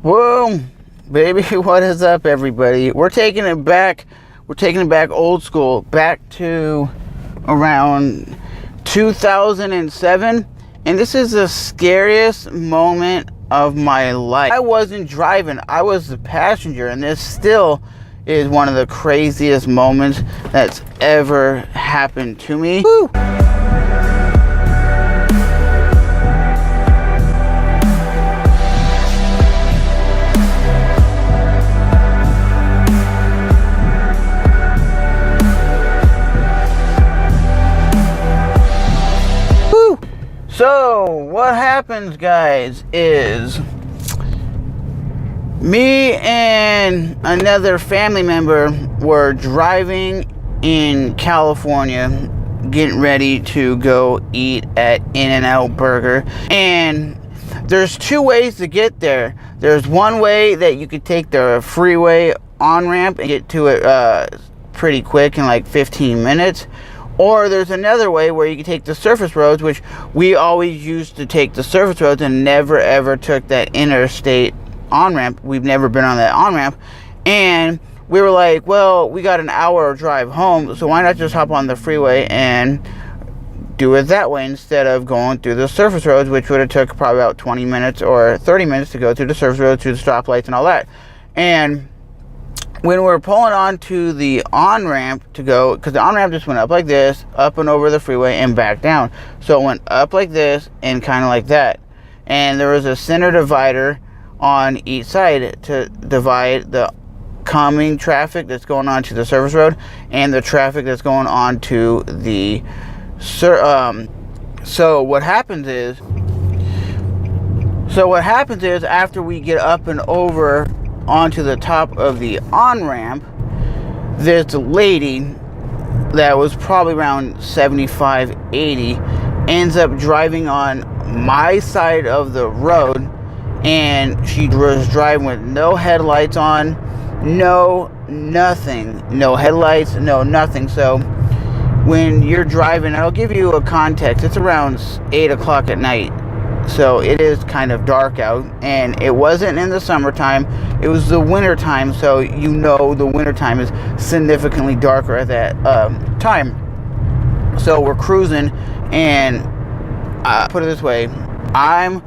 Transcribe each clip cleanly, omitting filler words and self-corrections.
Whoa, baby, what is up, everybody? We're taking it back. We're taking it back old school, back to around 2007. And this is the scariest moment of my life. I wasn't driving, I was the passenger, and this still is one of the craziest moments that's ever happened to me. Woo! So, what happens, guys, is me and another family member were driving in California, getting ready to go eat at In-N-Out Burger. And there's two ways to get there. There's one way that you could take the freeway on-ramp and get to it pretty quick in like 15 minutes. Or there's another way where you can take the surface roads, which we always used to take the surface roads and never ever took that interstate on-ramp. We've never been on that on-ramp. And we were like, well, we got an hour drive home, so why not just hop on the freeway and do it that way instead of going through the surface roads, which would have took probably about 20 minutes or 30 minutes to go through the surface roads, through the stoplights and all that. And when we're pulling onto the on-ramp to go, because the on-ramp just went up like this, up and over the freeway and back down. So it went up like this and kind of like that. And there was a center divider on each side to divide the coming traffic that's going on to the service road and the traffic that's going on to the so what happens is after we get up and over onto the top of the on-ramp, this lady that was probably around 75, 80 ends up driving on my side of the road, and she was driving with no headlights on, no headlights, no nothing. So when you're driving, I'll give you a context, it's around 8 o'clock at night. So it is kind of dark out, and it wasn't in the summertime, it was the winter time, so you know the winter time is significantly darker at that time. So we're cruising, and put it this way, I'm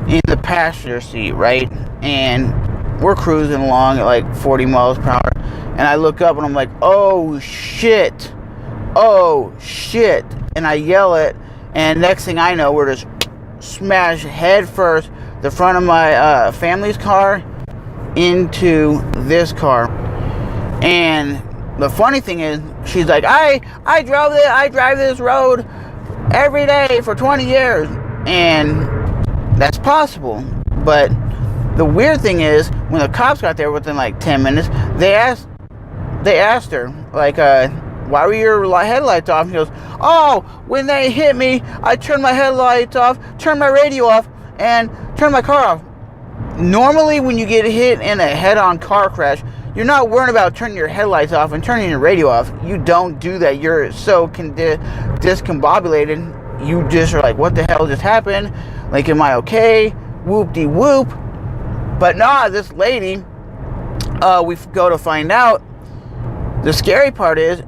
in the passenger seat, right? And we're cruising along at like 40 miles per hour, and I look up and I'm like, oh shit, and I yell it, and next thing I know, we're just smash head first the front of my family's car into this car. And the funny thing is, she's like, I drive this road every day for 20 years, and that's possible. But the weird thing is, when the cops got there within like 10 minutes, they asked her, like, why were your headlights off? And he goes, oh, when they hit me, I turned my headlights off, turned my radio off, and turned my car off. Normally, when you get hit in a head-on car crash, you're not worrying about turning your headlights off and turning your radio off. You don't do that. You're so discombobulated. You just are like, what the hell just happened? Like, am I okay? Whoop-de-whoop. But nah, this lady, we go to find out, the scary part is,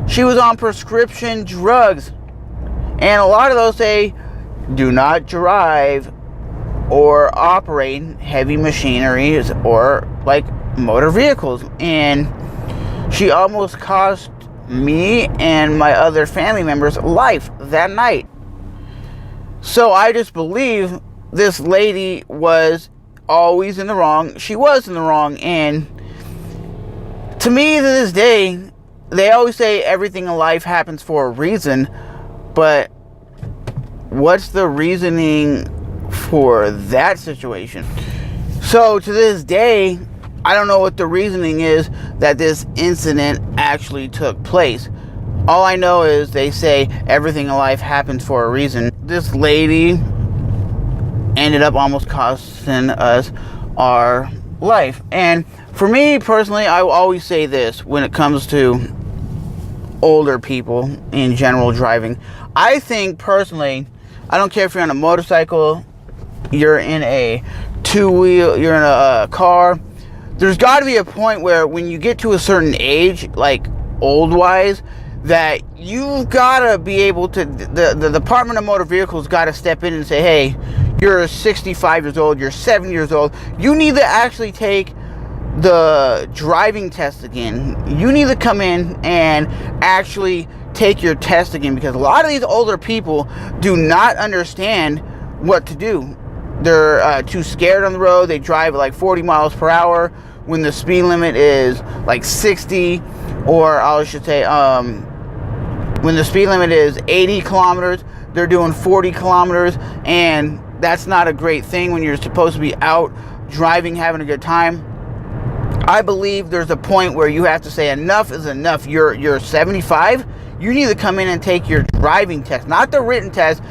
she was on prescription drugs. And a lot of those say, do not drive or operate heavy machineries or like motor vehicles. And she almost cost me and my other family members life that night. So I just believe this lady was always in the wrong. She was in the wrong. And to me, to this day, they always say everything in life happens for a reason, but what's the reasoning for that situation? So to this day, I don't know what the reasoning is that this incident actually took place. All I know is they say everything in life happens for a reason. This lady ended up almost costing us our life. And for me personally, I will always say this when it comes to older people in general driving. I think personally, I don't care if you're on a motorcycle, you're in a two-wheel, you're in a car. There's got to be a point where when you get to a certain age, like old-wise, that you've got to be able to, the Department of Motor Vehicles got to step in and say, hey, you're 65 years old, you're 70 years old, you need to actually take the driving test again. You need to come in and actually take your test again, because a lot of these older people do not understand what to do. They're too scared on the road. They drive at like 40 miles per hour when the speed limit is like 60, or I should say when the speed limit is 80 kilometers, they're doing 40 kilometers, and that's not a great thing when you're supposed to be out driving, having a good time. I believe there's a point where you have to say enough is enough. You're 75. You need to come in and take your driving test, not the written test,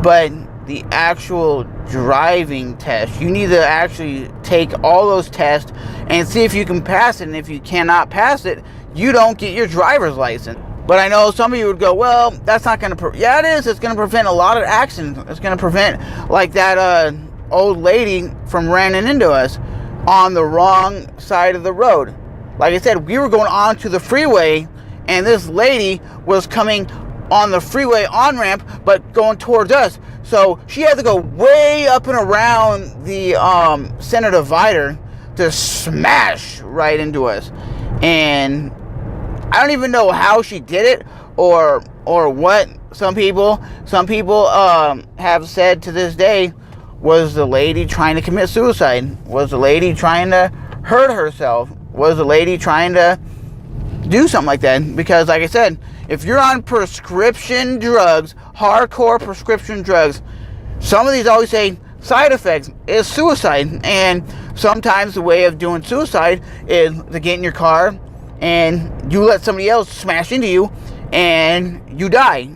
but the actual driving test. You need to actually take all those tests and see if you can pass it. And if you cannot pass it, you don't get your driver's license. But I know some of you would go, well, that's not going to... Yeah, it is. It's going to prevent a lot of accidents. It's going to prevent, like that old lady from running into us on the wrong side of the road. Like I said, we were going onto the freeway, and this lady was coming on the freeway on-ramp, but going towards us. So she had to go way up and around the center divider to smash right into us. And I don't even know how she did it or what. Some people have said to this day, was the lady trying to commit suicide? Was the lady trying to hurt herself? Was the lady trying to do something like that? Because like I said, if you're on prescription drugs, hardcore prescription drugs, some of these always say side effects is suicide. And sometimes the way of doing suicide is to get in your car and you let somebody else smash into you and you die.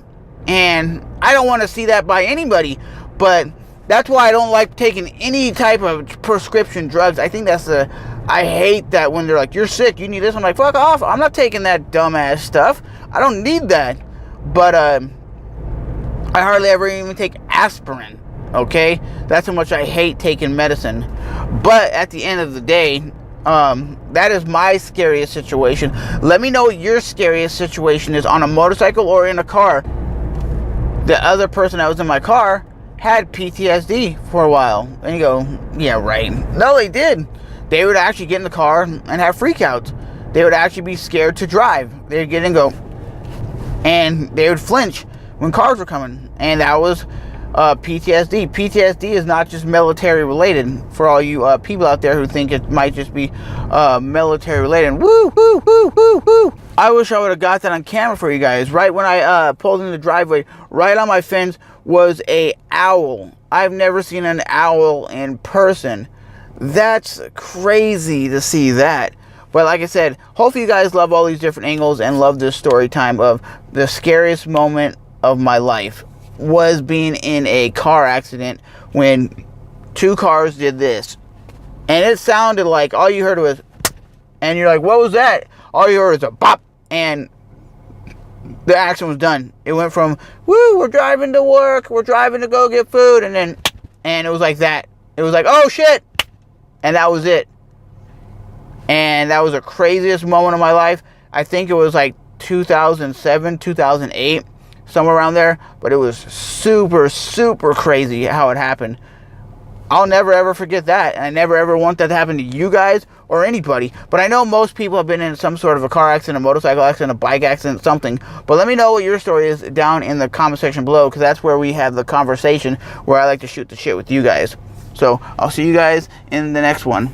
And I don't want to see that by anybody, but that's why I don't like taking any type of prescription drugs. I think I hate that when they're like, you're sick, you need this. I'm like, fuck off. I'm not taking that dumbass stuff. I don't need that. But I hardly ever even take aspirin. Okay? That's how much I hate taking medicine. But at the end of the day, that is my scariest situation. Let me know what your scariest situation is on a motorcycle or in a car. The other person that was in my car had PTSD for a while. And you go, yeah, right. No, they did. They would actually get in the car and have freakouts. They would actually be scared to drive. They'd get in and go. And they would flinch when cars were coming. And that was PTSD. PTSD is not just military related. For all you people out there who think it might just be military related. Woo, woo, woo, woo, woo. I wish I would have got that on camera for you guys. Right when I pulled in the driveway, right on my fence was a owl. I've never seen an owl in person. That's crazy to see that. But like I said, hopefully you guys love all these different angles and love this story time of the scariest moment of my life was being in a car accident when two cars did this. And it sounded like all you heard was, and you're like, what was that? All you heard was a bop, and the accident was done. It went from, woo, we're driving to work, we're driving to go get food, and it was like that. It was like, oh shit, and that was it. And that was the craziest moment of my life. I think it was like 2007, 2008, somewhere around there, but it was super, super crazy how it happened. I'll never ever forget that, and I never ever want that to happen to you guys or anybody. But I know most people have been in some sort of a car accident, a motorcycle accident, a bike accident, something. But let me know what your story is down in the comment section below, because that's where we have the conversation, where I like to shoot the shit with you guys. So I'll see you guys in the next one.